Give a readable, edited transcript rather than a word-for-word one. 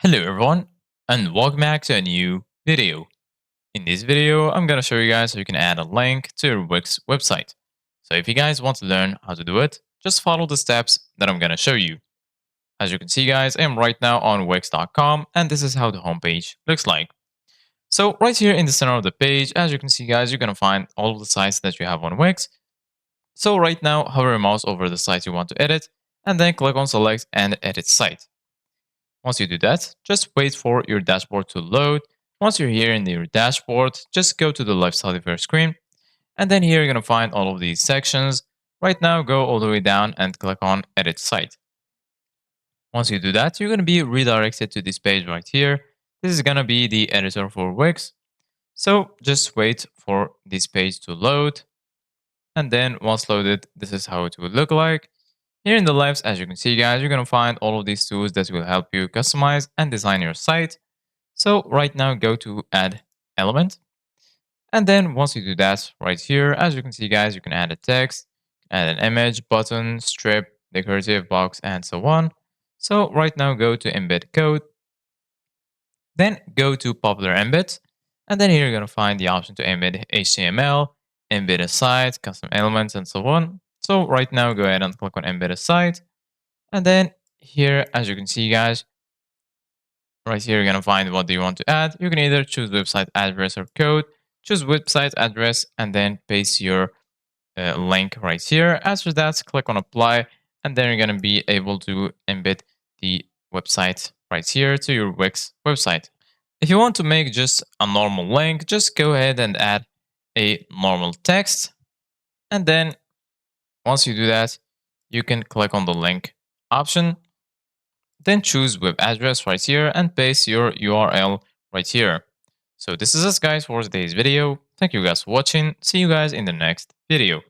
Hello everyone and welcome back to a new video. In this video, I'm going to show you guys how you can add a link to your Wix website. So if you guys want to learn how to do it, just follow the steps that I'm going to show you. As you can see guys, I am right now on Wix.com and this is how the homepage looks like. So right here in the center of the page, as you can see guys, you're going to find all of the sites that you have on Wix. So right now, hover your mouse over the site you want to edit and then click on select and edit site. Once you do that, just wait for your dashboard to load. Once you're here in your dashboard, just go to the left side of your screen. And then here you're going to find all of these sections. Right now, go all the way down and click on Edit Site. Once you do that, you're going to be redirected to this page right here. This is going to be the editor for Wix. So just wait for this page to load. And then once loaded, this is how it will look like. Here in the left, as you can see guys, you're going to find all of these tools that will help you customize and design your site. So right now go to add element. And then once you do that right here, as you can see guys, you can add a text, add an image, button, strip, decorative box, and so on. So right now go to embed code. Then go to popular embeds. And then here you're going to find the option to embed HTML, embed a site, custom elements, and so on. So right now go ahead and click on embed a site. And then here, as you can see guys, right here, you're going to find what do you want to add. You can either choose website address or code, choose website address, and then paste your link right here. After that, click on apply, and then you're going to be able to embed the website right here to your Wix website. If you want to make just a normal link, just go ahead and add a normal text. And then once you do that, you can click on the link option. Then choose web address right here and paste your URL right here. So this is us guys for today's video. Thank you guys for watching. See you guys in the next video.